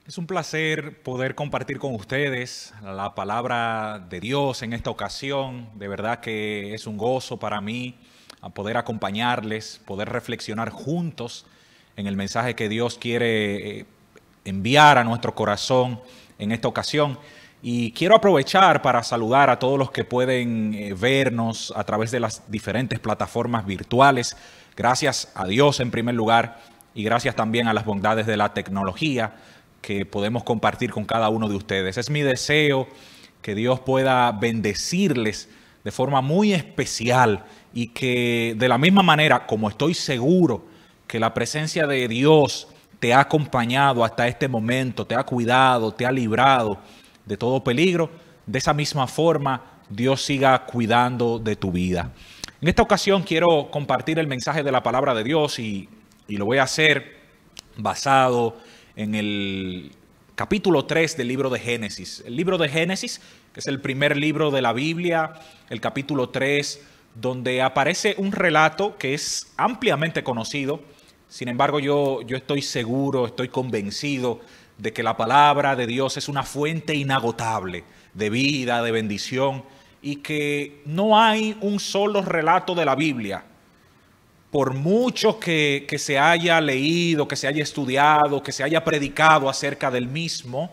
Es un placer poder compartir con ustedes la palabra de Dios en esta ocasión. De verdad que es un gozo para mí a poder acompañarles, poder reflexionar juntos en el mensaje que Dios quiere enviar a nuestro corazón en esta ocasión. Y quiero aprovechar para saludar a todos los que pueden vernos a través de las diferentes plataformas virtuales. Gracias a Dios en primer lugar y gracias también a las bondades de la tecnología que podemos compartir con cada uno de ustedes. Es mi deseo que Dios pueda bendecirles de forma muy especial y que de la misma manera, como estoy seguro que la presencia de Dios te ha acompañado hasta este momento, te ha cuidado, te ha librado de todo peligro, de esa misma forma Dios siga cuidando de tu vida. En esta ocasión quiero compartir el mensaje de la palabra de Dios y lo voy a hacer basado en el capítulo 3 del libro de Génesis. El libro de Génesis, que es el primer libro de la Biblia, el capítulo 3, donde aparece un relato que es ampliamente conocido. Sin embargo, yo estoy seguro, estoy convencido de que la palabra de Dios es una fuente inagotable de vida, de bendición, y que no hay un solo relato de la Biblia, por mucho que se haya leído, que se haya estudiado, que se haya predicado acerca del mismo,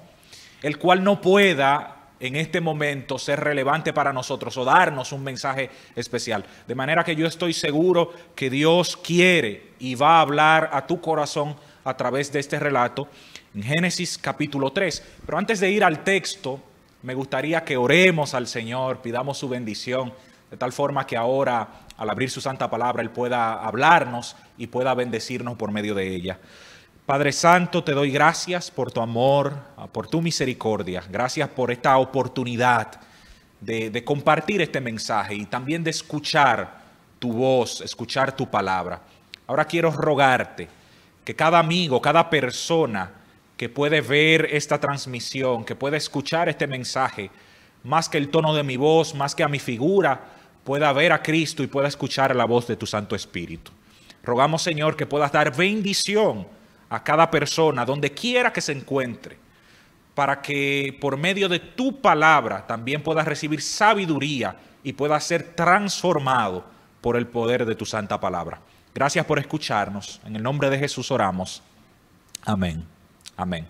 el cual no pueda en este momento ser relevante para nosotros o darnos un mensaje especial. De manera que yo estoy seguro que Dios quiere y va a hablar a tu corazón a través de este relato en Génesis capítulo 3. Pero antes de ir al texto, me gustaría que oremos al Señor, pidamos su bendición, de tal forma que ahora, al abrir su santa palabra, Él pueda hablarnos y pueda bendecirnos por medio de ella. Padre Santo, te doy gracias por tu amor, por tu misericordia. Gracias por esta oportunidad de compartir este mensaje y también de escuchar tu voz, escuchar tu palabra. Ahora quiero rogarte que cada amigo, cada persona que puede ver esta transmisión, que puede escuchar este mensaje, más que el tono de mi voz, más que a mi figura, pueda ver a Cristo y pueda escuchar la voz de tu Santo Espíritu. Rogamos, Señor, que puedas dar bendición a cada persona, donde quiera que se encuentre, para que por medio de tu palabra también puedas recibir sabiduría y puedas ser transformado por el poder de tu santa palabra. Gracias por escucharnos. En el nombre de Jesús oramos. Amén. Amén.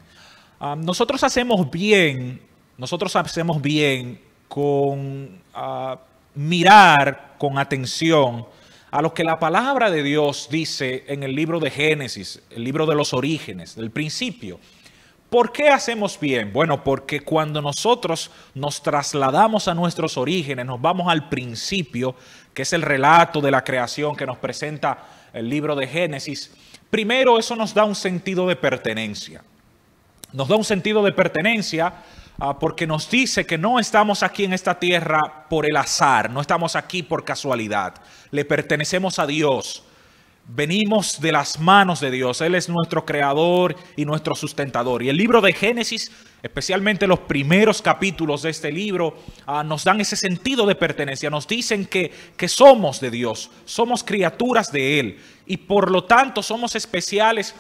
Nosotros hacemos bien con mirar con atención a lo que la palabra de Dios dice en el libro de Génesis, el libro de los orígenes, del principio. ¿Por qué hacemos bien? Bueno, porque cuando nosotros nos trasladamos a nuestros orígenes, nos vamos al principio, que es el relato de la creación que nos presenta el libro de Génesis, primero eso nos da un sentido de pertenencia. Nos da un sentido de pertenencia porque nos dice que no estamos aquí en esta tierra por el azar, no estamos aquí por casualidad, le pertenecemos a Dios, venimos de las manos de Dios, Él es nuestro creador y nuestro sustentador. Y el libro de Génesis, especialmente los primeros capítulos de este libro, nos dan ese sentido de pertenencia, nos dicen que somos de Dios, somos criaturas de Él y por lo tanto somos especiales.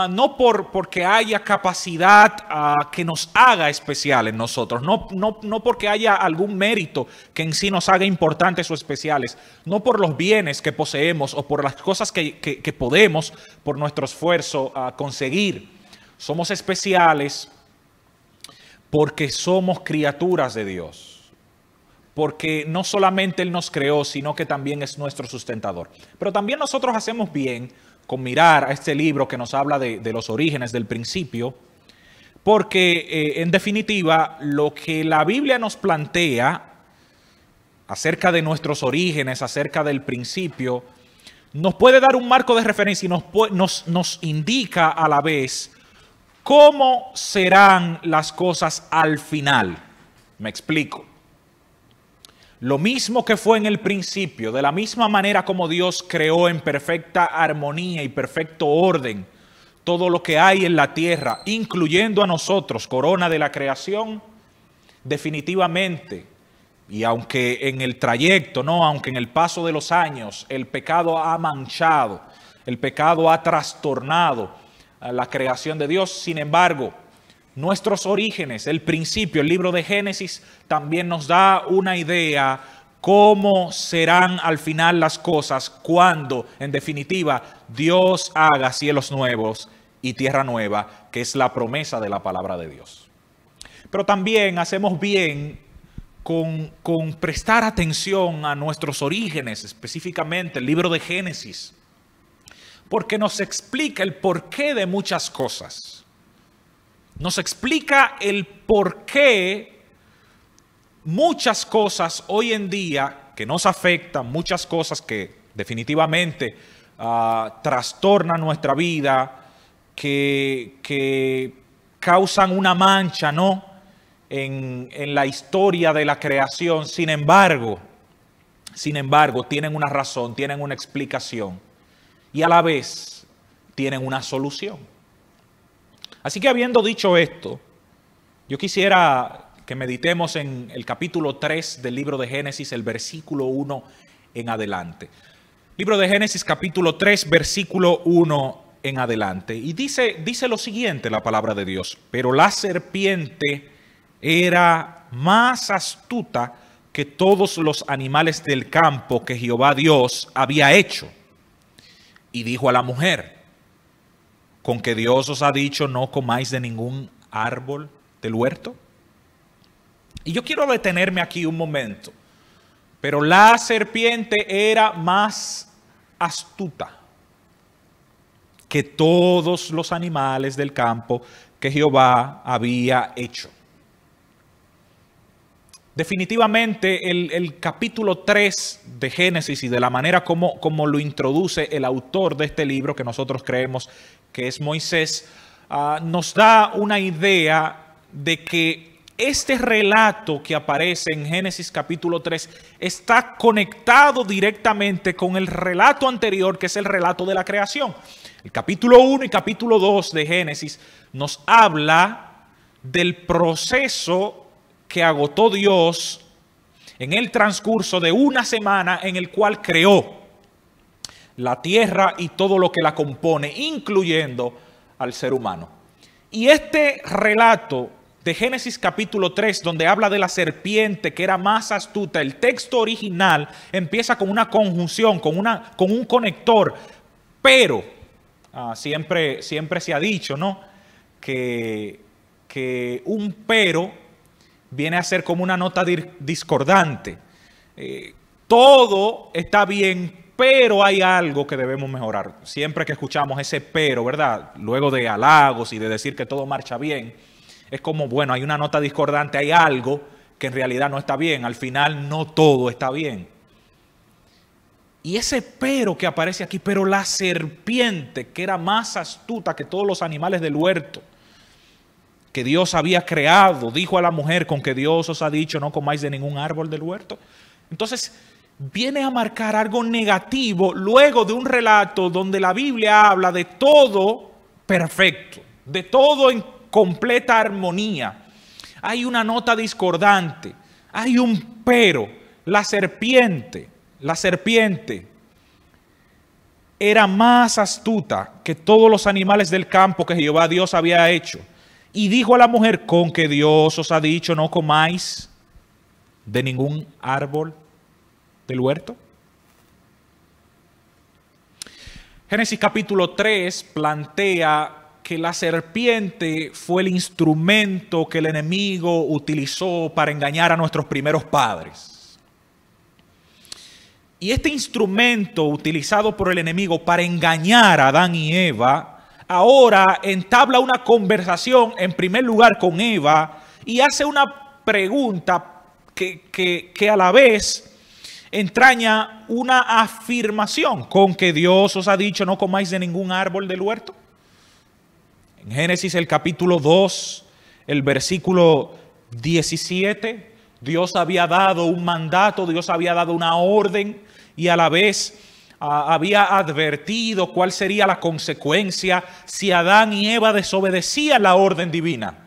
No porque haya capacidad que nos haga especiales nosotros, no porque haya algún mérito que en sí nos haga importantes o especiales, no por los bienes que poseemos o por las cosas que podemos por nuestro esfuerzo conseguir. Somos especiales porque somos criaturas de Dios, porque no solamente Él nos creó, sino que también es nuestro sustentador. Pero también nosotros hacemos bien con mirar a este libro que nos habla de los orígenes, del principio, porque en definitiva lo que la Biblia nos plantea acerca de nuestros orígenes, acerca del principio, nos puede dar un marco de referencia y nos indica a la vez cómo serán las cosas al final. Me explico. Lo mismo que fue en el principio, de la misma manera como Dios creó en perfecta armonía y perfecto orden todo lo que hay en la tierra, incluyendo a nosotros, corona de la creación, definitivamente, y aunque en el trayecto, aunque en el paso de los años el pecado ha manchado, el pecado ha trastornado a la creación de Dios, sin embargo, nuestros orígenes, el principio, el libro de Génesis también nos da una idea cómo serán al final las cosas cuando, en definitiva, Dios haga cielos nuevos y tierra nueva, que es la promesa de la palabra de Dios. Pero también hacemos bien con prestar atención a nuestros orígenes, específicamente el libro de Génesis, porque nos explica el porqué de muchas cosas. Nos explica el porqué muchas cosas hoy en día que nos afectan, muchas cosas que definitivamente trastornan nuestra vida, que causan una mancha, ¿no?, en la historia de la creación. Sin embargo, tienen una razón, tienen una explicación y a la vez tienen una solución. Así que, habiendo dicho esto, yo quisiera que meditemos en el capítulo 3 del libro de Génesis, el versículo 1 en adelante. Libro de Génesis, capítulo 3, versículo 1 en adelante. Y dice lo siguiente la palabra de Dios: pero la serpiente era más astuta que todos los animales del campo que Jehová Dios había hecho. Y dijo a la mujer: ¿con que Dios os ha dicho no comáis de ningún árbol del huerto? Y yo quiero detenerme aquí un momento. Pero la serpiente era más astuta que todos los animales del campo que Jehová había hecho. Definitivamente el capítulo 3 de Génesis, y de la manera como lo introduce el autor de este libro, que nosotros creemos que es Moisés, nos da una idea de que este relato que aparece en Génesis capítulo 3 está conectado directamente con el relato anterior, que es el relato de la creación. El capítulo 1 y capítulo 2 de Génesis nos habla del proceso que agotó Dios en el transcurso de una semana, en el cual creó la tierra y todo lo que la compone, incluyendo al ser humano. Y este relato de Génesis capítulo 3, donde habla de la serpiente que era más astuta, el texto original empieza con una conjunción, con un conector, pero siempre se ha dicho, ¿no?, que un pero viene a ser como una nota discordante. Todo está bien, pero hay algo que debemos mejorar. Siempre que escuchamos ese pero, ¿verdad?, luego de halagos y de decir que todo marcha bien, es como, bueno, hay una nota discordante, hay algo que en realidad no está bien. Al final no todo está bien. Y ese pero que aparece aquí: pero la serpiente, que era más astuta que todos los animales del huerto que Dios había creado, dijo a la mujer: con que Dios os ha dicho no comáis de ningún árbol del huerto. Entonces viene a marcar algo negativo luego de un relato donde la Biblia habla de todo perfecto, de todo en completa armonía. Hay una nota discordante, hay un pero. La serpiente era más astuta que todos los animales del campo que Jehová Dios había hecho. Y dijo a la mujer: con que Dios os ha dicho no comáis de ningún árbol del huerto. Génesis capítulo 3 plantea que la serpiente fue el instrumento que el enemigo utilizó para engañar a nuestros primeros padres. Y este instrumento utilizado por el enemigo para engañar a Adán y Eva, ahora entabla una conversación en primer lugar con Eva y hace una pregunta que a la vez entraña una afirmación: con que Dios os ha dicho no comáis de ningún árbol del huerto. En Génesis el capítulo 2, el versículo 17, Dios había dado un mandato, Dios había dado una orden y a la vez había advertido cuál sería la consecuencia si Adán y Eva desobedecían la orden divina.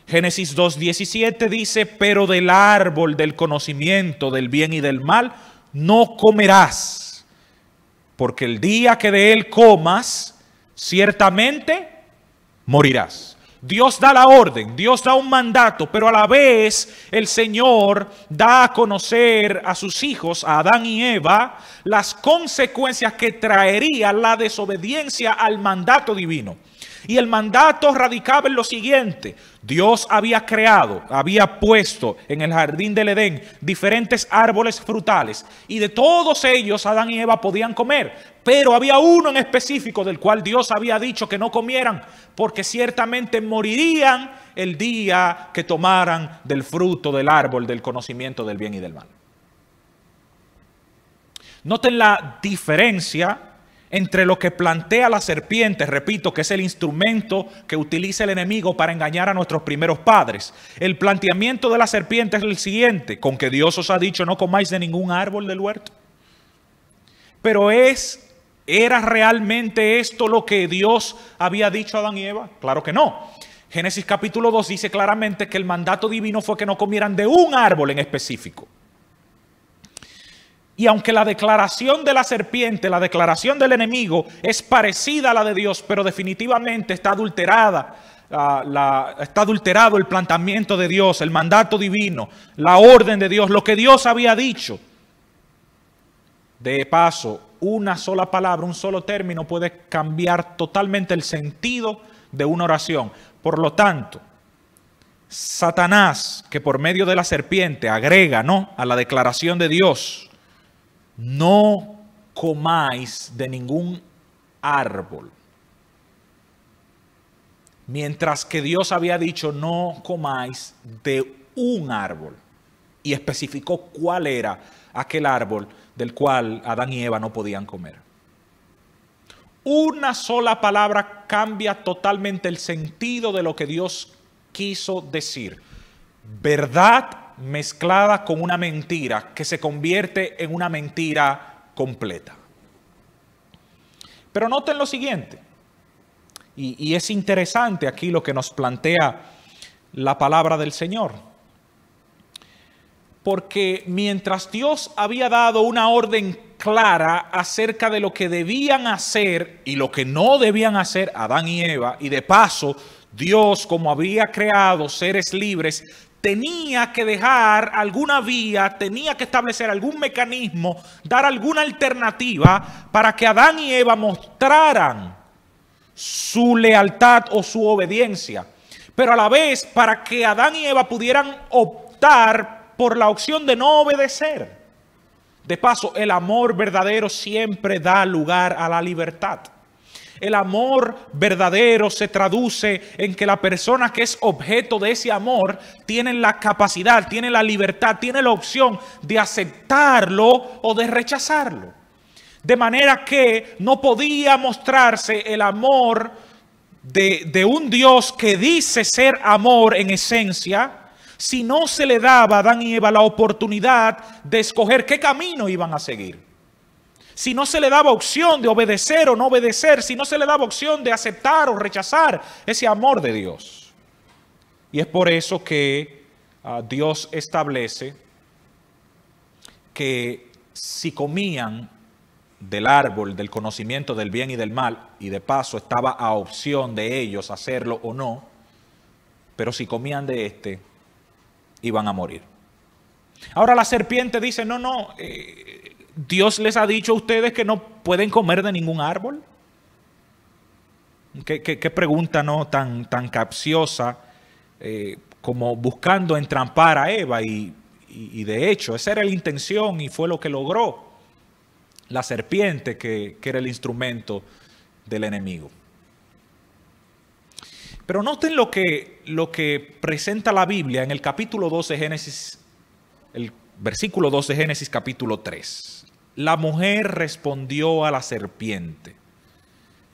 Génesis 2:17 dice: pero del árbol del conocimiento del bien y del mal no comerás, porque el día que de él comas, ciertamente morirás. Dios da la orden, Dios da un mandato, pero a la vez el Señor da a conocer a sus hijos, a Adán y Eva, las consecuencias que traería la desobediencia al mandato divino. Y el mandato radicaba en lo siguiente: Dios había creado, había puesto en el jardín del Edén diferentes árboles frutales, y de todos ellos Adán y Eva podían comer, pero había uno en específico del cual Dios había dicho que no comieran, porque ciertamente morirían el día que tomaran del fruto del árbol del conocimiento del bien y del mal. Noten la diferencia entre lo que plantea la serpiente, repito, que es el instrumento que utiliza el enemigo para engañar a nuestros primeros padres. El planteamiento de la serpiente es el siguiente: con que Dios os ha dicho no comáis de ningún árbol del huerto. Pero ¿era realmente esto lo que Dios había dicho a Adán y Eva? Claro que no. Génesis capítulo 2 dice claramente que el mandato divino fue que no comieran de un árbol en específico. Y aunque la declaración de la serpiente, la declaración del enemigo es parecida a la de Dios, pero definitivamente está adulterada, está adulterado el planteamiento de Dios, el mandato divino, la orden de Dios, lo que Dios había dicho. De paso, una sola palabra, un solo término puede cambiar totalmente el sentido de una oración. Por lo tanto, Satanás, que por medio de la serpiente agrega, ¿no?, a la declaración de Dios: no comáis de ningún árbol. Mientras que Dios había dicho no comáis de un árbol. Y especificó cuál era aquel árbol del cual Adán y Eva no podían comer. Una sola palabra cambia totalmente el sentido de lo que Dios quiso decir. Verdad mezclada con una mentira que se convierte en una mentira completa. Pero noten lo siguiente, y es interesante aquí lo que nos plantea la palabra del Señor, porque mientras Dios había dado una orden clara acerca de lo que debían hacer y lo que no debían hacer Adán y Eva, y de paso Dios, como había creado seres libres, tenía que dejar alguna vía, tenía que establecer algún mecanismo, dar alguna alternativa para que Adán y Eva mostraran su lealtad o su obediencia. Pero a la vez, para que Adán y Eva pudieran optar por la opción de no obedecer. De paso, el amor verdadero siempre da lugar a la libertad. El amor verdadero se traduce en que la persona que es objeto de ese amor tiene la capacidad, tiene la libertad, tiene la opción de aceptarlo o de rechazarlo. De manera que no podía mostrarse el amor de un Dios que dice ser amor en esencia, si no se le daba a Adán y Eva la oportunidad de escoger qué camino iban a seguir. Si no se le daba opción de obedecer o no obedecer, si no se le daba opción de aceptar o rechazar ese amor de Dios. Y es por eso que Dios establece que si comían del árbol del conocimiento del bien y del mal, y de paso estaba a opción de ellos hacerlo o no, pero si comían de este, iban a morir. Ahora la serpiente dice, no, Dios les ha dicho a ustedes que no pueden comer de ningún árbol. Qué pregunta no tan capciosa, como buscando entrampar a Eva, y de hecho esa era la intención y fue lo que logró la serpiente, que era el instrumento del enemigo. Pero noten lo que presenta la Biblia en el capítulo 2 de Génesis, el versículo 2 de Génesis capítulo 3. La mujer respondió a la serpiente: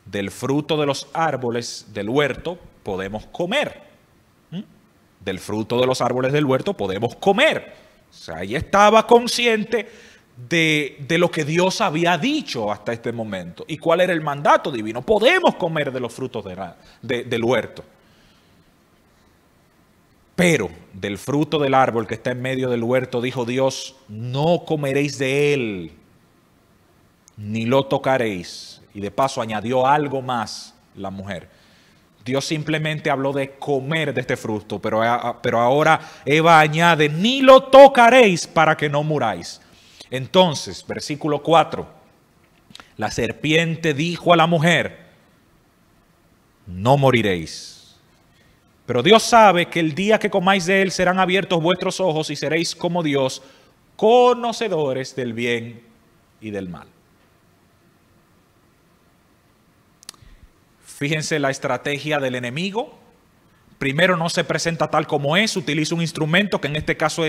del fruto de los árboles del huerto podemos comer. Del fruto de los árboles del huerto podemos comer. O sea, ella estaba consciente de lo que Dios había dicho hasta este momento. ¿Y cuál era el mandato divino? Podemos comer de los frutos del huerto. Pero del fruto del árbol que está en medio del huerto, dijo Dios, no comeréis de él, ni lo tocaréis. Y de paso añadió algo más la mujer. Dios simplemente habló de comer de este fruto, pero ahora Eva añade, ni lo tocaréis para que no muráis. Entonces, versículo 4, la serpiente dijo a la mujer, no moriréis. Pero Dios sabe que el día que comáis de él serán abiertos vuestros ojos y seréis como Dios, conocedores del bien y del mal. Fíjense la estrategia del enemigo. Primero no se presenta tal como es, utiliza un instrumento que en este caso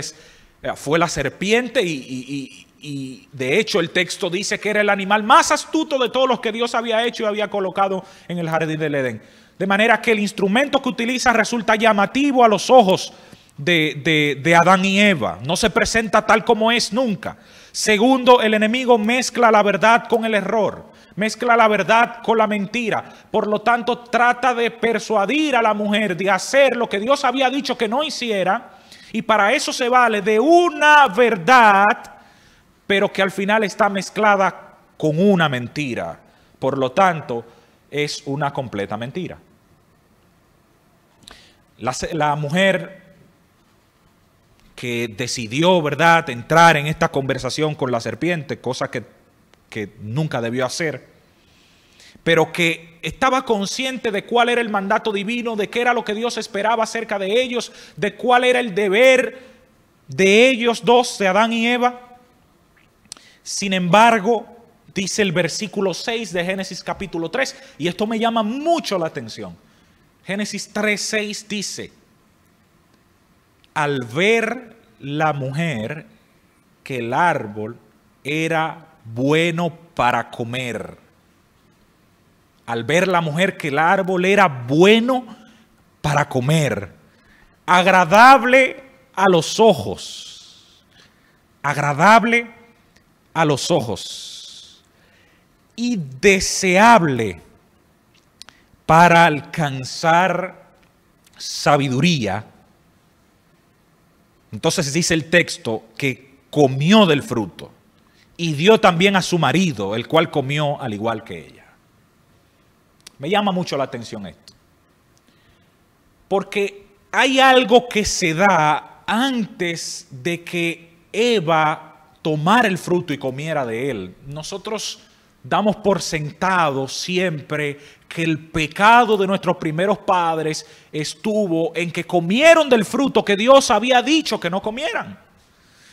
fue la serpiente y de hecho el texto dice que era el animal más astuto de todos los que Dios había hecho y había colocado en el jardín del Edén. De manera que el instrumento que utiliza resulta llamativo a los ojos de Adán y Eva. No se presenta tal como es nunca. Segundo, el enemigo mezcla la verdad con el error. Mezcla la verdad con la mentira. Por lo tanto, trata de persuadir a la mujer de hacer lo que Dios había dicho que no hiciera. Y para eso se vale de una verdad, pero que al final está mezclada con una mentira. Por lo tanto, es una completa mentira. La mujer que decidió, ¿verdad?, entrar en esta conversación con la serpiente, cosa que nunca debió hacer, pero que estaba consciente de cuál era el mandato divino, de qué era lo que Dios esperaba acerca de ellos, de cuál era el deber de ellos dos, de Adán y Eva. Sin embargo, dice el versículo 6 de Génesis capítulo 3, y esto me llama mucho la atención. Génesis 3:6 dice, al ver la mujer que el árbol era bueno para comer. Al ver la mujer que el árbol era bueno para comer, agradable a los ojos, agradable a los ojos y deseable para alcanzar sabiduría. Entonces dice el texto que comió del fruto y dio también a su marido, el cual comió al igual que ella. Me llama mucho la atención esto, porque hay algo que se da antes de que Eva tomara el fruto y comiera de él. Nosotros damos por sentado siempre que el pecado de nuestros primeros padres estuvo en que comieron del fruto que Dios había dicho que no comieran.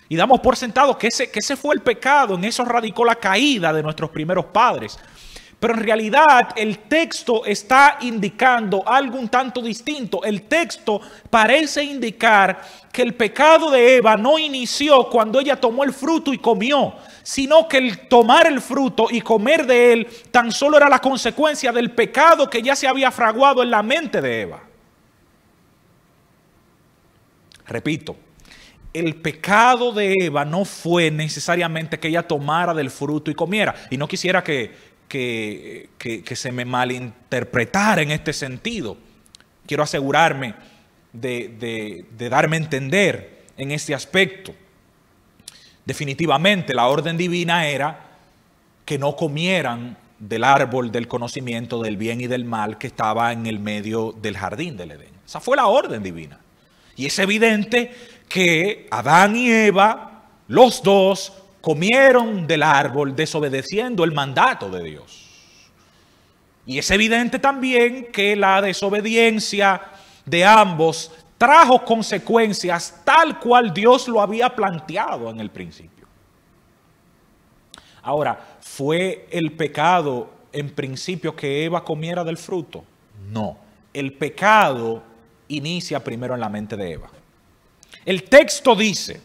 Y damos por sentado que ese fue el pecado, en eso radicó la caída de nuestros primeros padres. Pero en realidad el texto está indicando algo un tanto distinto. El texto parece indicar que el pecado de Eva no inició cuando ella tomó el fruto y comió, sino que el tomar el fruto y comer de él tan solo era la consecuencia del pecado que ya se había fraguado en la mente de Eva. Repito, el pecado de Eva no fue necesariamente que ella tomara del fruto y comiera. Y no quisiera que se me malinterpretara en este sentido. Quiero asegurarme de darme a entender en este aspecto. Definitivamente la orden divina era que no comieran del árbol del conocimiento del bien y del mal que estaba en el medio del jardín del Edén. Esa fue la orden divina. Y es evidente que Adán y Eva, los dos, comieron del árbol desobedeciendo el mandato de Dios. Y es evidente también que la desobediencia de ambos trajo consecuencias tal cual Dios lo había planteado en el principio. Ahora, ¿fue el pecado en principio que Eva comiera del fruto? No. El pecado inicia primero en la mente de Eva. El texto dice,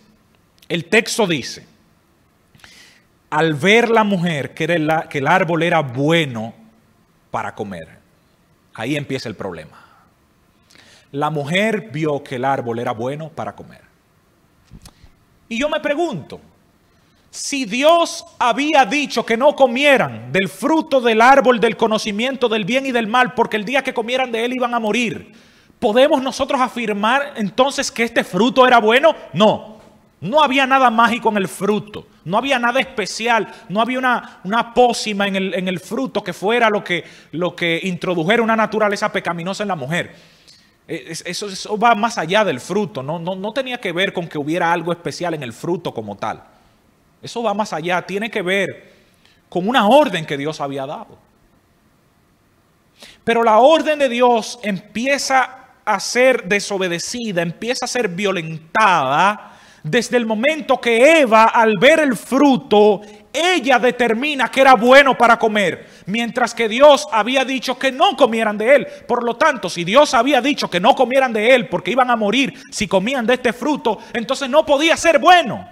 al ver la mujer que el árbol era bueno para comer. Ahí empieza el problema. La mujer vio que el árbol era bueno para comer. Y yo me pregunto, si Dios había dicho que no comieran del fruto del árbol del conocimiento del bien y del mal, porque el día que comieran de él iban a morir, ¿podemos nosotros afirmar entonces que este fruto era bueno? No. No había nada mágico en el fruto, no había nada especial, no había una pócima en el fruto que fuera lo que introdujera una naturaleza pecaminosa en la mujer. Eso va más allá del fruto, no tenía que ver con que hubiera algo especial en el fruto como tal. Eso va más allá, tiene que ver con una orden que Dios había dado. Pero la orden de Dios empieza a ser desobedecida, empieza a ser violentada desde el momento que Eva, al ver el fruto, ella determina que era bueno para comer, mientras que Dios había dicho que no comieran de él. Por lo tanto, si Dios había dicho que no comieran de él porque iban a morir si comían de este fruto, entonces no podía ser bueno.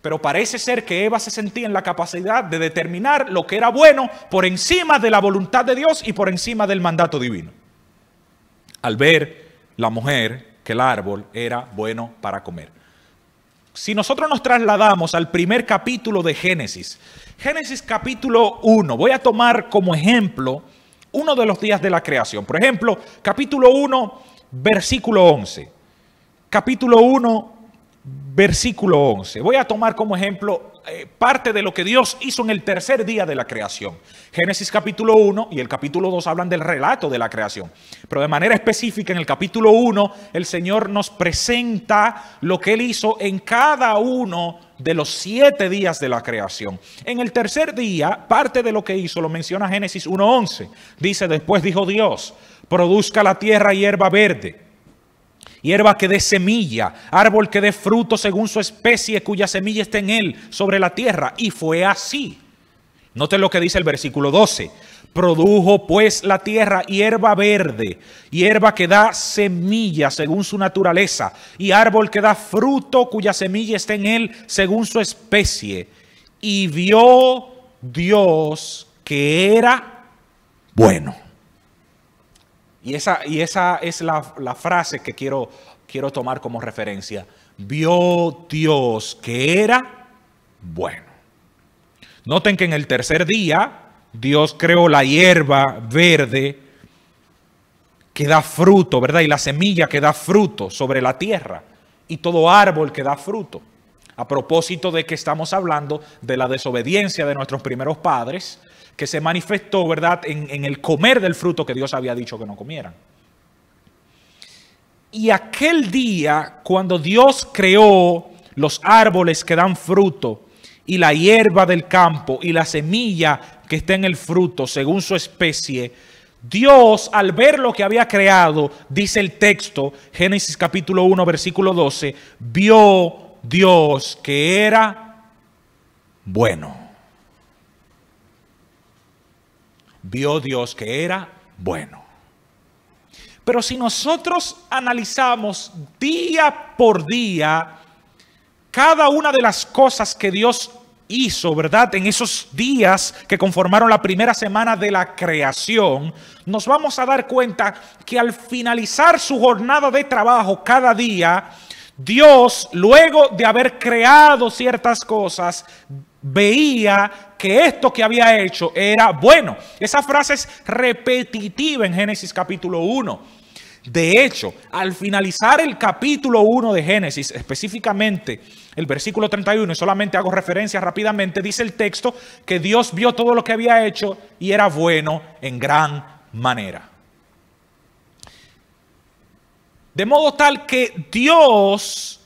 Pero parece ser que Eva se sentía en la capacidad de determinar lo que era bueno por encima de la voluntad de Dios y por encima del mandato divino. Al ver la mujer que el árbol era bueno para comer. Si nosotros nos trasladamos al primer capítulo de Génesis, Génesis capítulo 1, voy a tomar como ejemplo uno de los días de la creación. Por ejemplo, capítulo 1, versículo 11. Capítulo 1, versículo 11. Voy a tomar como ejemplo parte de lo que Dios hizo en el tercer día de la creación. Génesis capítulo 1 y el capítulo 2 hablan del relato de la creación. Pero de manera específica en el capítulo 1 el Señor nos presenta lo que Él hizo en cada uno de los 7 días de la creación. En el tercer día, parte de lo que hizo lo menciona Génesis 1:11. Dice: después dijo Dios, produzca la tierra hierba verde, hierba que dé semilla, árbol que dé fruto según su especie, cuya semilla esté en él sobre la tierra. Y fue así. Noten lo que dice el versículo 12. Produjo pues la tierra hierba verde, hierba que da semilla según su naturaleza, y árbol que da fruto cuya semilla esté en él según su especie. Y vio Dios que era bueno. Y esa es la frase que quiero tomar como referencia. Vio Dios que era bueno. Noten que en el tercer día Dios creó la hierba verde que da fruto, ¿verdad? Y la semilla que da fruto sobre la tierra. Y todo árbol que da fruto. A propósito de que estamos hablando de la desobediencia de nuestros primeros padres, que se manifestó, ¿verdad?, en el comer del fruto que Dios había dicho que no comieran. Y aquel día, cuando Dios creó los árboles que dan fruto, y la hierba del campo, y la semilla que está en el fruto, según su especie, Dios, al ver lo que había creado, dice el texto, Génesis capítulo 1, versículo 12, vio Dios que era bueno. Vio Dios que era bueno. Pero si nosotros analizamos día por día cada una de las cosas que Dios hizo, ¿verdad?, en esos días que conformaron la primera semana de la creación, nos vamos a dar cuenta que al finalizar su jornada de trabajo cada día, Dios, luego de haber creado ciertas cosas, veía que esto que había hecho era bueno. Esa frase es repetitiva en Génesis capítulo 1. De hecho, al finalizar el capítulo 1 de Génesis, específicamente el versículo 31, y solamente hago referencia rápidamente, dice el texto que Dios vio todo lo que había hecho y era bueno en gran manera. De modo tal que Dios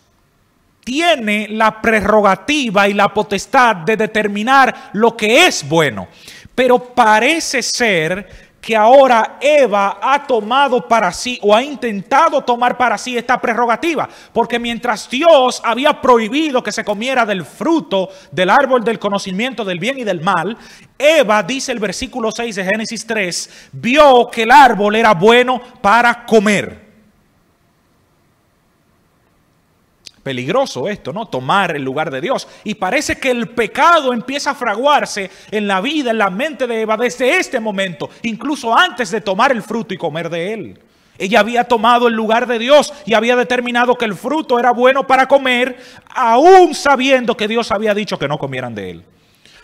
tiene la prerrogativa y la potestad de determinar lo que es bueno. Pero parece ser que ahora Eva ha tomado para sí o ha intentado tomar para sí esta prerrogativa. Porque mientras Dios había prohibido que se comiera del fruto del árbol del conocimiento del bien y del mal, Eva, dice el versículo 6 de Génesis 3, vio que el árbol era bueno para comer. Peligroso esto, ¿no? Tomar el lugar de Dios. Y parece que el pecado empieza a fraguarse en la vida, en la mente de Eva desde este momento, incluso antes de tomar el fruto y comer de él. Ella había tomado el lugar de Dios y había determinado que el fruto era bueno para comer, aún sabiendo que Dios había dicho que no comieran de él.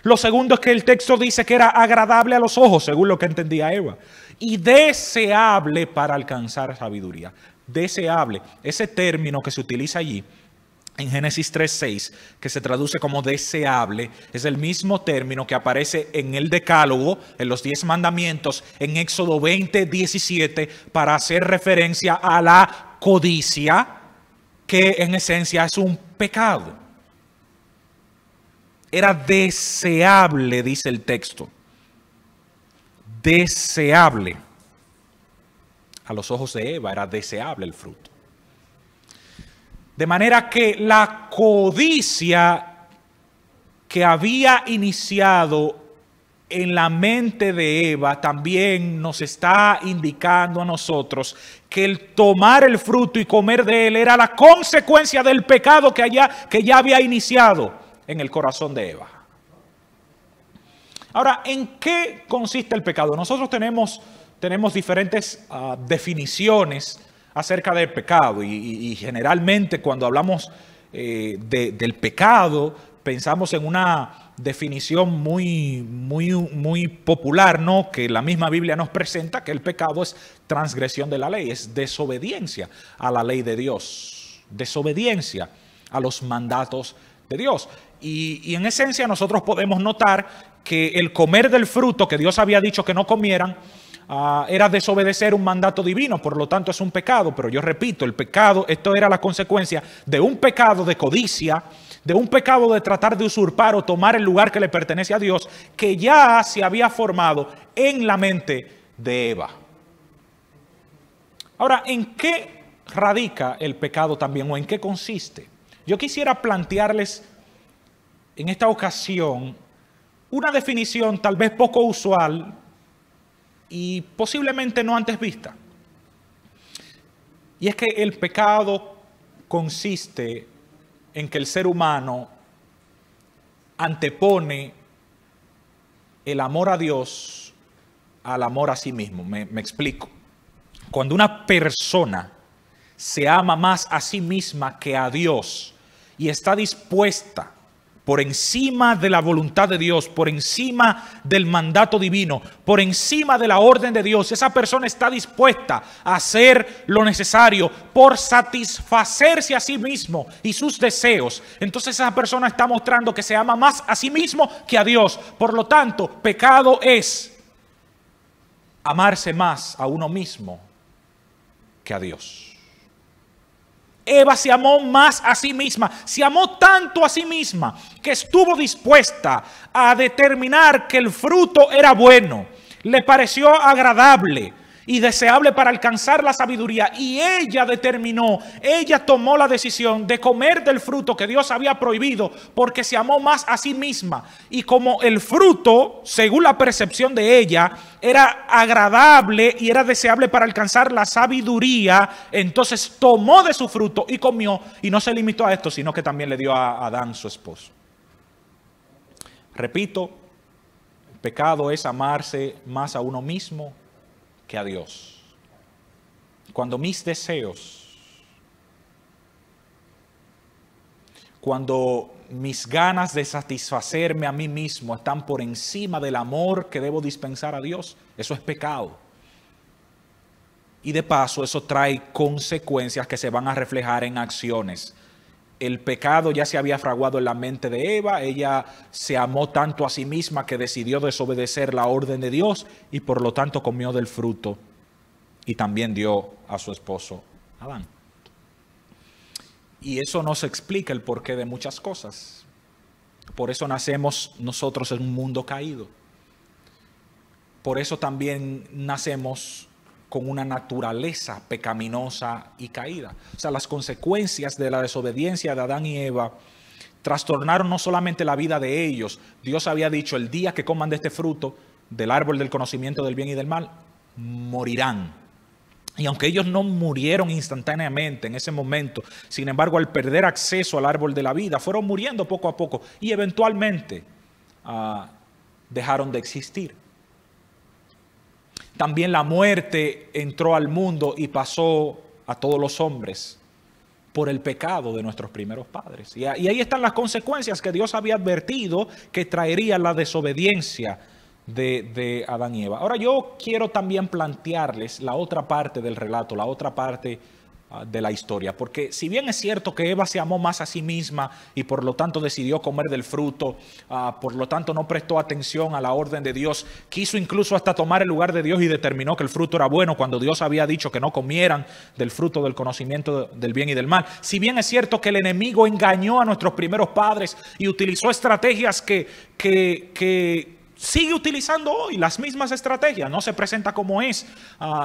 Lo segundo es que el texto dice que era agradable a los ojos, según lo que entendía Eva, y deseable para alcanzar sabiduría. Deseable, ese término que se utiliza allí, en Génesis 3:6, que se traduce como deseable, es el mismo término que aparece en el Decálogo, en los 10 mandamientos, en Éxodo 20:17, para hacer referencia a la codicia, que en esencia es un pecado. Era deseable, dice el texto. Deseable. A los ojos de Eva era deseable el fruto. De manera que la codicia que había iniciado en la mente de Eva también nos está indicando a nosotros que el tomar el fruto y comer de él era la consecuencia del pecado que ya había iniciado en el corazón de Eva. Ahora, ¿en qué consiste el pecado? Nosotros tenemos diferentes definiciones acerca del pecado y generalmente cuando hablamos del pecado pensamos en una definición muy popular, ¿no? Que la misma Biblia nos presenta, que el pecado es transgresión de la ley, es desobediencia a la ley de Dios, desobediencia a los mandatos de Dios. Y en esencia nosotros podemos notar que el comer del fruto que Dios había dicho que no comieran era desobedecer un mandato divino, por lo tanto es un pecado. Pero yo repito, el pecado, esto era la consecuencia de un pecado de codicia, de un pecado de tratar de usurpar o tomar el lugar que le pertenece a Dios, que ya se había formado en la mente de Eva. Ahora, ¿en qué radica el pecado también o en qué consiste? Yo quisiera plantearles en esta ocasión una definición tal vez poco usual y posiblemente no antes vista. Y es que el pecado consiste en que el ser humano antepone el amor a Dios al amor a sí mismo. Me explico. Cuando una persona se ama más a sí misma que a Dios y está dispuesta por encima de la voluntad de Dios, por encima del mandato divino, por encima de la orden de Dios, esa persona está dispuesta a hacer lo necesario por satisfacerse a sí mismo y sus deseos. Entonces esa persona está mostrando que se ama más a sí mismo que a Dios. Por lo tanto, pecado es amarse más a uno mismo que a Dios. Eva se amó más a sí misma, se amó tanto a sí misma que estuvo dispuesta a determinar que el fruto era bueno, le pareció agradable y deseable para alcanzar la sabiduría, y ella tomó la decisión de comer del fruto que Dios había prohibido porque se amó más a sí misma. Y como el fruto, según la percepción de ella, era agradable y era deseable para alcanzar la sabiduría, entonces tomó de su fruto y comió, y no se limitó a esto, sino que también le dio a Adán, su esposo. Repito, el pecado es amarse más a uno mismo que a Dios. Cuando mis deseos, cuando mis ganas de satisfacerme a mí mismo están por encima del amor que debo dispensar a Dios, eso es pecado. Y de paso eso trae consecuencias que se van a reflejar en acciones. El pecado ya se había fraguado en la mente de Eva, ella se amó tanto a sí misma que decidió desobedecer la orden de Dios y por lo tanto comió del fruto y también dio a su esposo Adán. Y eso nos explica el porqué de muchas cosas. Por eso nacemos nosotros en un mundo caído. Por eso también nacemos con una naturaleza pecaminosa y caída. O sea, las consecuencias de la desobediencia de Adán y Eva trastornaron no solamente la vida de ellos. Dios había dicho, el día que coman de este fruto, del árbol del conocimiento del bien y del mal, morirán. Y aunque ellos no murieron instantáneamente en ese momento, sin embargo, al perder acceso al árbol de la vida, fueron muriendo poco a poco y eventualmente dejaron de existir. También la muerte entró al mundo y pasó a todos los hombres por el pecado de nuestros primeros padres. Y ahí están las consecuencias que Dios había advertido que traería la desobediencia de Adán y Eva. Ahora yo quiero también plantearles la otra parte del relato, la otra parte de la historia. Porque si bien es cierto que Eva se amó más a sí misma y por lo tanto decidió comer del fruto, por lo tanto no prestó atención a la orden de Dios, quiso incluso hasta tomar el lugar de Dios y determinó que el fruto era bueno cuando Dios había dicho que no comieran del fruto del conocimiento del bien y del mal. Si bien es cierto que el enemigo engañó a nuestros primeros padres y utilizó estrategias que sigue utilizando hoy, las mismas estrategias, no se presenta como es,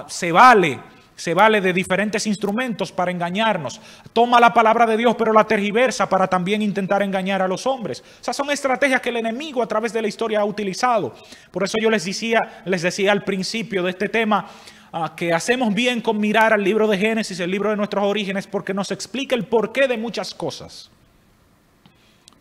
se vale de diferentes instrumentos para engañarnos. Toma la palabra de Dios, pero la tergiversa para también intentar engañar a los hombres. O sea, son estrategias que el enemigo a través de la historia ha utilizado. Por eso yo les decía al principio de este tema que hacemos bien con mirar al libro de Génesis, el libro de nuestros orígenes, porque nos explica el porqué de muchas cosas.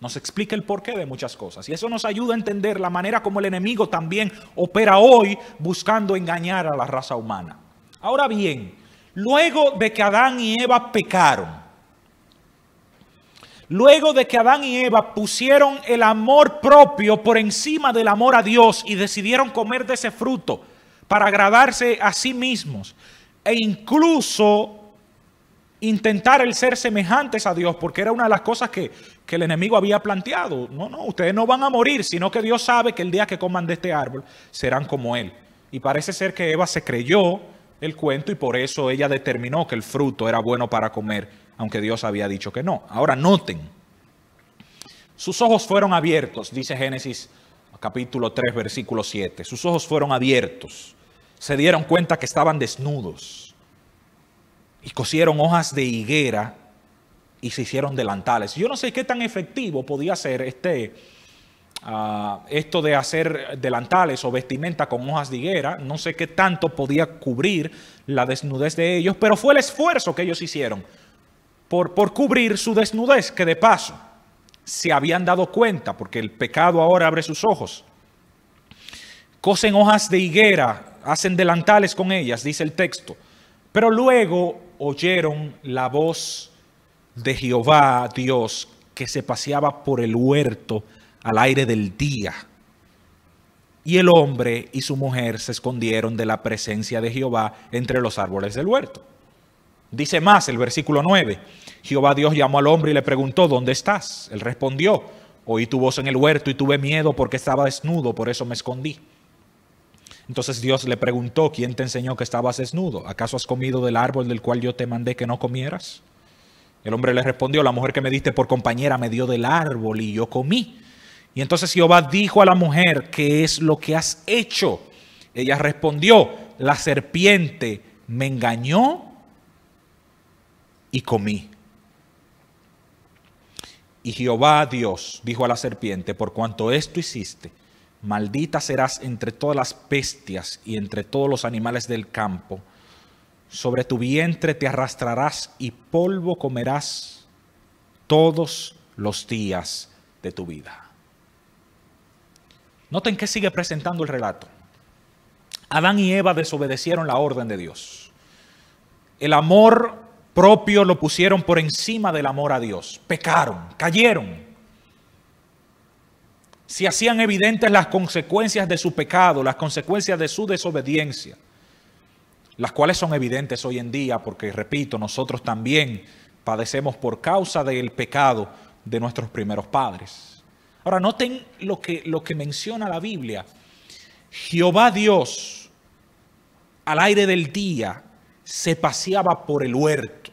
Nos explica el porqué de muchas cosas. Y eso nos ayuda a entender la manera como el enemigo también opera hoy buscando engañar a la raza humana. Ahora bien, luego de que Adán y Eva pecaron, luego de que Adán y Eva pusieron el amor propio por encima del amor a Dios y decidieron comer de ese fruto para agradarse a sí mismos e incluso intentar el ser semejantes a Dios, porque era una de las cosas que el enemigo había planteado. No, ustedes no van a morir, sino que Dios sabe que el día que coman de este árbol serán como Él. Y parece ser que Eva se creyó el cuento y por eso ella determinó que el fruto era bueno para comer, aunque Dios había dicho que no. Ahora noten, sus ojos fueron abiertos, dice Génesis capítulo 3, versículo 7. Sus ojos fueron abiertos, se dieron cuenta que estaban desnudos y cosieron hojas de higuera y se hicieron delantales. Yo no sé qué tan efectivo podía ser esto de hacer delantales o vestimenta con hojas de higuera. No sé qué tanto podía cubrir la desnudez de ellos, pero fue el esfuerzo que ellos hicieron por cubrir su desnudez, que de paso se habían dado cuenta, porque el pecado ahora abre sus ojos. Cosen hojas de higuera, hacen delantales con ellas, dice el texto. Pero luego oyeron la voz de Jehová, Dios, que se paseaba por el huerto al aire del día. Y el hombre y su mujer se escondieron de la presencia de Jehová entre los árboles del huerto. Dice más el versículo 9. Jehová Dios llamó al hombre y le preguntó, ¿dónde estás? Él respondió, oí tu voz en el huerto y tuve miedo porque estaba desnudo, por eso me escondí. Entonces Dios le preguntó, ¿quién te enseñó que estabas desnudo? ¿Acaso has comido del árbol del cual yo te mandé que no comieras? El hombre le respondió, la mujer que me diste por compañera me dio del árbol y yo comí. Y entonces Jehová dijo a la mujer, ¿qué es lo que has hecho? Ella respondió, la serpiente me engañó y comí. Y Jehová Dios dijo a la serpiente, por cuanto esto hiciste, maldita serás entre todas las bestias y entre todos los animales del campo. Sobre tu vientre te arrastrarás y polvo comerás todos los días de tu vida. Noten que sigue presentando el relato. Adán y Eva desobedecieron la orden de Dios. El amor propio lo pusieron por encima del amor a Dios. Pecaron, cayeron. Se hacían evidentes las consecuencias de su pecado, las consecuencias de su desobediencia, las cuales son evidentes hoy en día porque, repito, nosotros también padecemos por causa del pecado de nuestros primeros padres. Ahora, noten lo que menciona la Biblia. Jehová Dios, al aire del día, se paseaba por el huerto.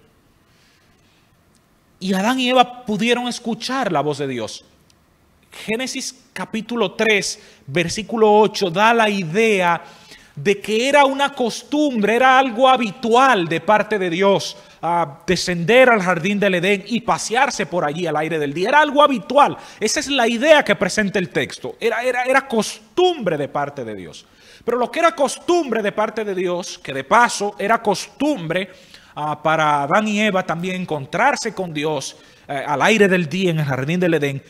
Y Adán y Eva pudieron escuchar la voz de Dios. Génesis capítulo 3, versículo 8, da la idea de que era una costumbre, era algo habitual de parte de Dios, a descender al jardín del Edén y pasearse por allí al aire del día. Era algo habitual. Esa es la idea que presenta el texto. Era costumbre de parte de Dios. Pero lo que era costumbre de parte de Dios, que de paso era costumbre para Adán y Eva también encontrarse con Dios al aire del día en el jardín del Edén,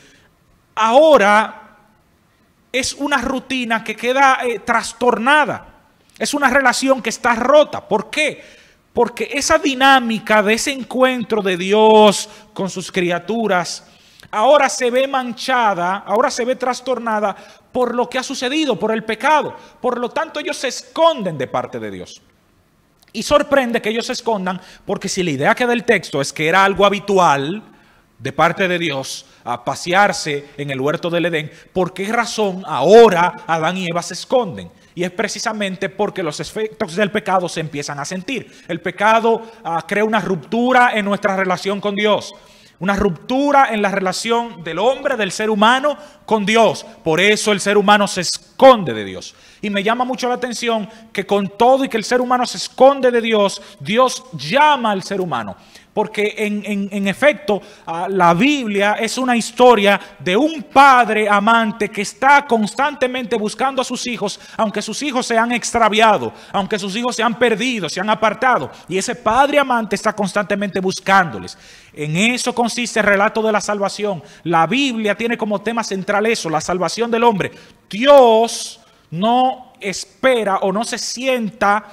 ahora es una rutina que queda trastornada. Es una relación que está rota. ¿Por qué? Porque esa dinámica de ese encuentro de Dios con sus criaturas ahora se ve manchada, ahora se ve trastornada por lo que ha sucedido, por el pecado. Por lo tanto, ellos se esconden de parte de Dios. Y sorprende que ellos se escondan, porque si la idea que da el texto es que era algo habitual de parte de Dios a pasearse en el huerto del Edén, ¿por qué razón ahora Adán y Eva se esconden? Y es precisamente porque los efectos del pecado se empiezan a sentir. El pecado crea una ruptura en nuestra relación con Dios. Una ruptura en la relación del hombre, del ser humano con Dios. Por eso el ser humano se esconde de Dios. Y me llama mucho la atención que con todo y que el ser humano se esconde de Dios, Dios llama al ser humano. Porque en efecto, la Biblia es una historia de un padre amante que está constantemente buscando a sus hijos, aunque sus hijos se han extraviado, aunque sus hijos se han perdido, se han apartado. Y ese padre amante está constantemente buscándoles. En eso consiste el relato de la salvación. La Biblia tiene como tema central eso, la salvación del hombre. Dios no espera o no se sienta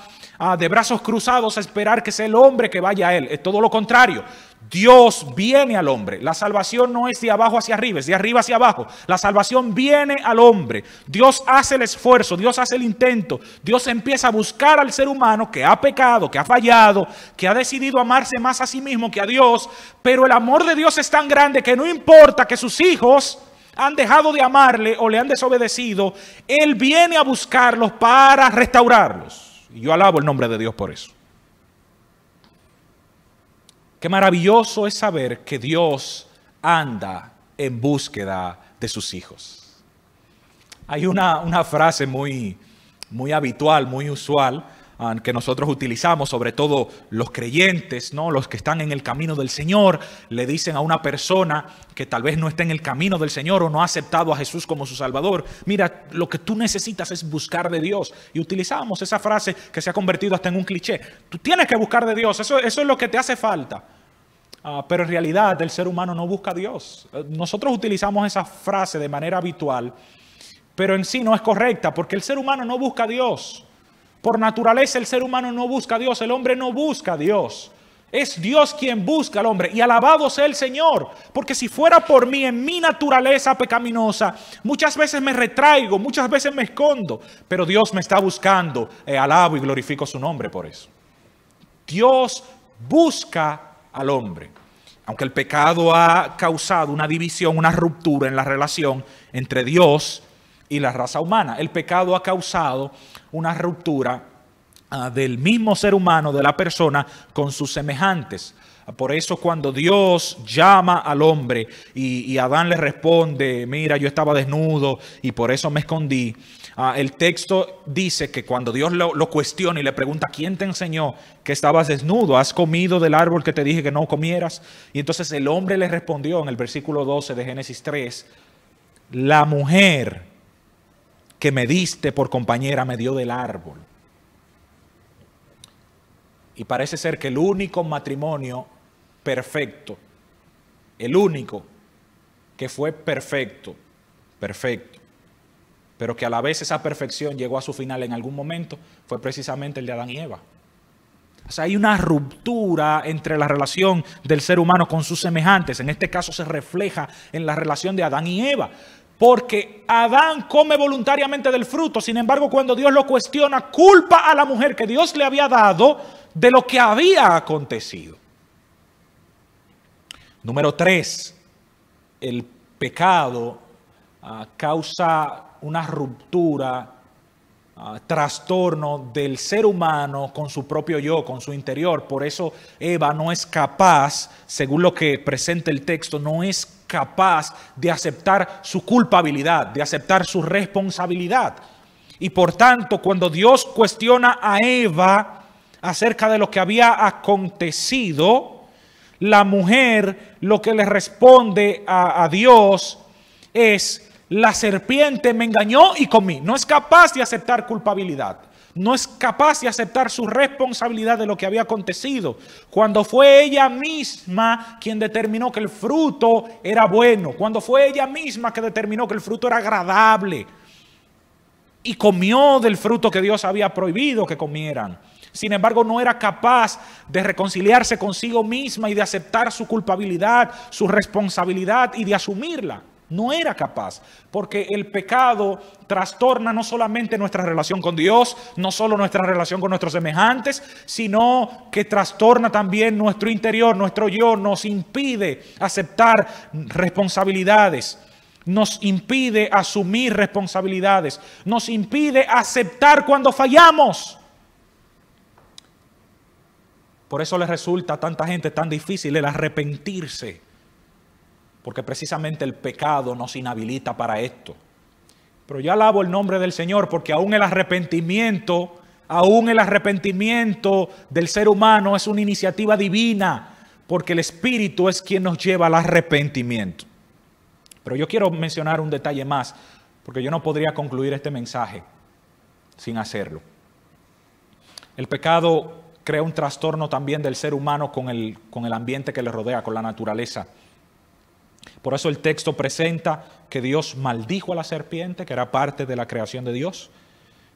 de brazos cruzados a esperar que sea el hombre que vaya a él. Es todo lo contrario. Dios viene al hombre. La salvación no es de abajo hacia arriba, es de arriba hacia abajo. La salvación viene al hombre. Dios hace el esfuerzo, Dios hace el intento. Dios empieza a buscar al ser humano que ha pecado, que ha fallado, que ha decidido amarse más a sí mismo que a Dios. Pero el amor de Dios es tan grande que no importa que sus hijos han dejado de amarle o le han desobedecido, Él viene a buscarlos para restaurarlos. Y yo alabo el nombre de Dios por eso. Qué maravilloso es saber que Dios anda en búsqueda de sus hijos. Hay una frase muy habitual, muy usual, que nosotros utilizamos, sobre todo los creyentes, ¿no? Los que están en el camino del Señor, le dicen a una persona que tal vez no está en el camino del Señor o no ha aceptado a Jesús como su Salvador: mira, lo que tú necesitas es buscar de Dios. Y utilizamos esa frase que se ha convertido hasta en un cliché. Tú tienes que buscar de Dios, eso es lo que te hace falta. Pero en realidad el ser humano no busca a Dios. Nosotros utilizamos esa frase de manera habitual, pero en sí no es correcta, porque el ser humano no busca a Dios. Por naturaleza el ser humano no busca a Dios, el hombre no busca a Dios. Es Dios quien busca al hombre, y alabado sea el Señor, porque si fuera por mí, en mi naturaleza pecaminosa, muchas veces me retraigo, muchas veces me escondo, pero Dios me está buscando, alabo y glorifico su nombre por eso. Dios busca al hombre, aunque el pecado ha causado una división, una ruptura en la relación entre Dios y la raza humana. El pecado ha causado una ruptura del mismo ser humano, de la persona, con sus semejantes. Por eso cuando Dios llama al hombre y Adán le responde: mira, yo estaba desnudo y por eso me escondí. El texto dice que cuando Dios lo cuestiona y le pregunta: ¿quién te enseñó que estabas desnudo? ¿Has comido del árbol que te dije que no comieras? Y entonces el hombre le respondió en el versículo 12 de Génesis 3: la mujer que me diste por compañera me dio del árbol. Y parece ser que el único matrimonio perfecto, el único que fue perfecto, pero que a la vez esa perfección llegó a su final en algún momento, fue precisamente el de Adán y Eva. O sea, hay una ruptura entre la relación del ser humano con sus semejantes. En este caso se refleja en la relación de Adán y Eva. Porque Adán come voluntariamente del fruto. Sin embargo, cuando Dios lo cuestiona, culpa a la mujer que Dios le había dado de lo que había acontecido. Número 3. El pecado causa una ruptura, trastorno del ser humano con su propio yo, con su interior. Por eso Eva no es capaz, según lo que presenta el texto, no es capaz de aceptar su culpabilidad, de aceptar su responsabilidad. Y por tanto, cuando Dios cuestiona a Eva acerca de lo que había acontecido, la mujer lo que le responde a Dios es: la serpiente me engañó y comí. No es capaz de aceptar culpabilidad. No es capaz de aceptar su responsabilidad de lo que había acontecido, cuando fue ella misma quien determinó que el fruto era bueno, cuando fue ella misma que determinó que el fruto era agradable y comió del fruto que Dios había prohibido que comieran. Sin embargo, no era capaz de reconciliarse consigo misma y de aceptar su culpabilidad, su responsabilidad y de asumirla. No era capaz, porque el pecado trastorna no solamente nuestra relación con Dios, no solo nuestra relación con nuestros semejantes, sino que trastorna también nuestro interior, nuestro yo, nos impide aceptar responsabilidades, nos impide asumir responsabilidades, nos impide aceptar cuando fallamos. Por eso les resulta a tanta gente tan difícil el arrepentirse, porque precisamente el pecado nos inhabilita para esto. Pero yo alabo el nombre del Señor, porque aún el arrepentimiento del ser humano es una iniciativa divina, porque el Espíritu es quien nos lleva al arrepentimiento. Pero yo quiero mencionar un detalle más, porque yo no podría concluir este mensaje sin hacerlo. El pecado crea un trastorno también del ser humano con el ambiente que le rodea, con la naturaleza. Por eso el texto presenta que Dios maldijo a la serpiente, que era parte de la creación de Dios,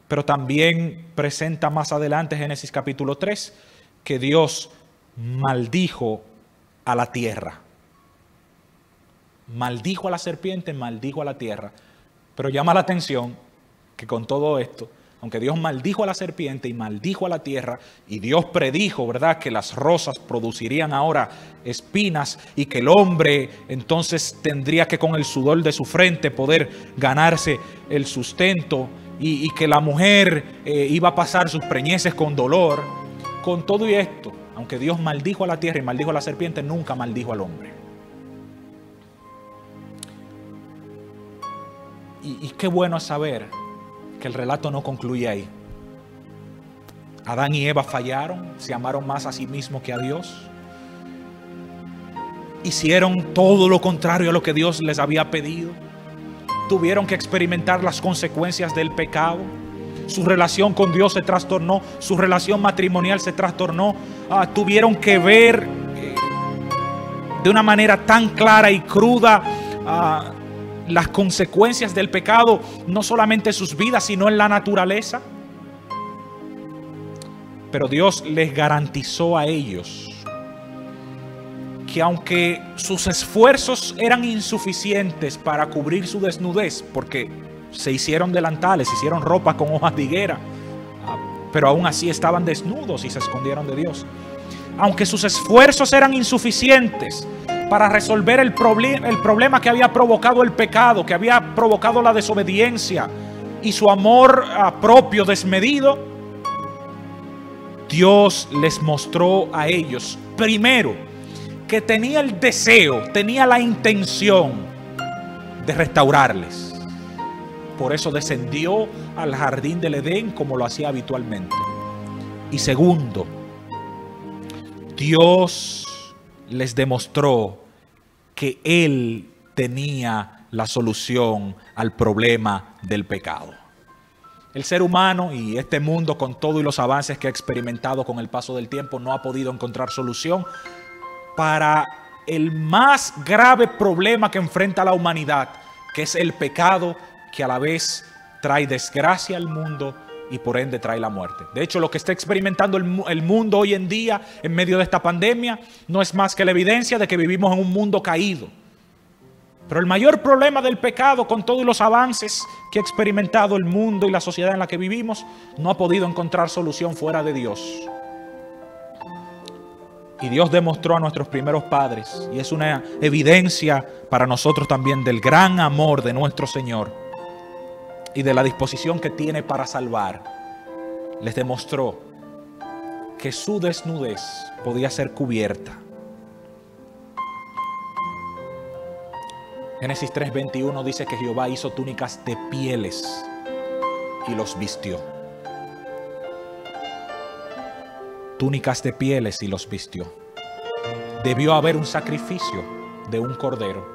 pero también presenta más adelante, Génesis capítulo 3, que Dios maldijo a la tierra. Maldijo a la serpiente, maldijo a la tierra. Pero llama la atención que con todo esto, aunque Dios maldijo a la serpiente y maldijo a la tierra, y Dios predijo, ¿verdad?, que las rosas producirían ahora espinas y que el hombre entonces tendría que con el sudor de su frente poder ganarse el sustento y que la mujer iba a pasar sus preñeces con dolor. Con todo y esto, aunque Dios maldijo a la tierra y maldijo a la serpiente, nunca maldijo al hombre. Y qué bueno es saber que el relato no concluye ahí. Adán y Eva fallaron, se amaron más a sí mismos que a Dios. Hicieron todo lo contrario a lo que Dios les había pedido. Tuvieron que experimentar las consecuencias del pecado. Su relación con Dios se trastornó, su relación matrimonial se trastornó. Tuvieron que ver de una manera tan clara y cruda las consecuencias del pecado, no solamente en sus vidas, sino en la naturaleza. Pero Dios les garantizó a ellos que aunque sus esfuerzos eran insuficientes para cubrir su desnudez, porque se hicieron delantales, se hicieron ropa con hojas de higuera, pero aún así estaban desnudos y se escondieron de Dios. Aunque sus esfuerzos eran insuficientes para resolver el problema que había provocado el pecado, que había provocado la desobediencia y su amor propio desmedido, Dios les mostró a ellos, primero, que tenía el deseo, tenía la intención de restaurarles. Por eso descendió al jardín del Edén como lo hacía habitualmente. Y segundo, Dios les demostró que Él tenía la solución al problema del pecado. El ser humano y este mundo, con todo y los avances que ha experimentado con el paso del tiempo, no ha podido encontrar solución para el más grave problema que enfrenta la humanidad, que es el pecado, que a la vez trae desgracia al mundo y por ende trae la muerte. De hecho, lo que está experimentando el mundo hoy en día en medio de esta pandemia no es más que la evidencia de que vivimos en un mundo caído. Pero el mayor problema del pecado, con todos los avances que ha experimentado el mundo y la sociedad en la que vivimos, no ha podido encontrar solución fuera de Dios. Y Dios demostró a nuestros primeros padres, y es una evidencia para nosotros también del gran amor de nuestro Señor y de la disposición que tiene para salvar. Les demostró que su desnudez podía ser cubierta. Génesis 3:21 dice que Jehová hizo túnicas de pieles y los vistió. Túnicas de pieles y los vistió. Debió haber un sacrificio de un cordero.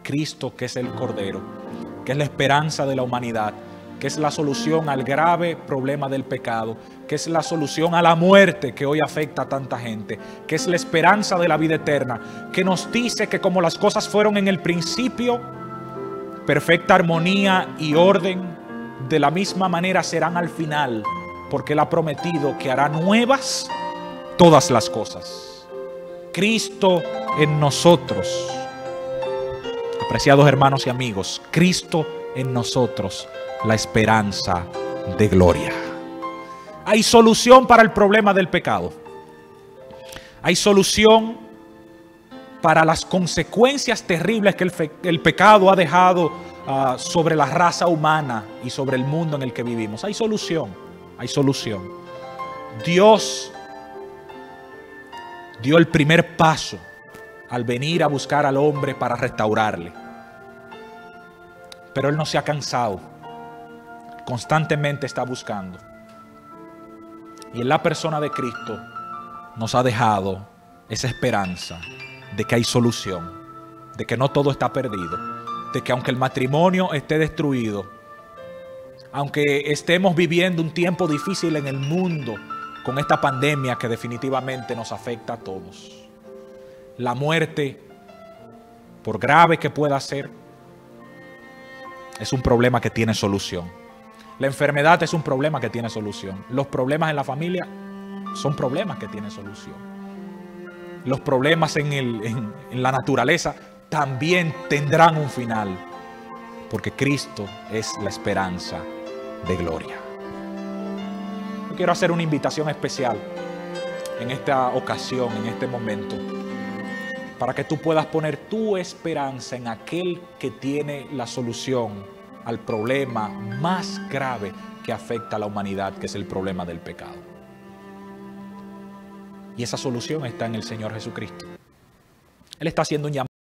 Cristo, que es el cordero, que es la esperanza de la humanidad, que es la solución al grave problema del pecado, que es la solución a la muerte que hoy afecta a tanta gente, que es la esperanza de la vida eterna, que nos dice que como las cosas fueron en el principio, perfecta armonía y orden, de la misma manera serán al final, porque Él ha prometido que hará nuevas todas las cosas. Cristo en nosotros, Preciados hermanos y amigos, Cristo en nosotros, la esperanza de gloria. Hay solución para el problema del pecado. Hay solución para las consecuencias terribles que el pecado ha dejado sobre la raza humana y sobre el mundo en el que vivimos. Hay solución, hay solución. Dios dio el primer paso al venir a buscar al hombre para restaurarle. Pero Él no se ha cansado. Constantemente está buscando. Y en la persona de Cristo nos ha dejado esa esperanza de que hay solución, de que no todo está perdido, de que aunque el matrimonio esté destruido, aunque estemos viviendo un tiempo difícil en el mundo con esta pandemia que definitivamente nos afecta a todos, la muerte, por grave que pueda ser, es un problema que tiene solución. La enfermedad es un problema que tiene solución. Los problemas en la familia son problemas que tienen solución. Los problemas en la naturaleza también tendrán un final, porque Cristo es la esperanza de gloria. Yo quiero hacer una invitación especial en esta ocasión, en este momento, para que tú puedas poner tu esperanza en aquel que tiene la solución al problema más grave que afecta a la humanidad, que es el problema del pecado. Y esa solución está en el Señor Jesucristo. Él está haciendo un llamado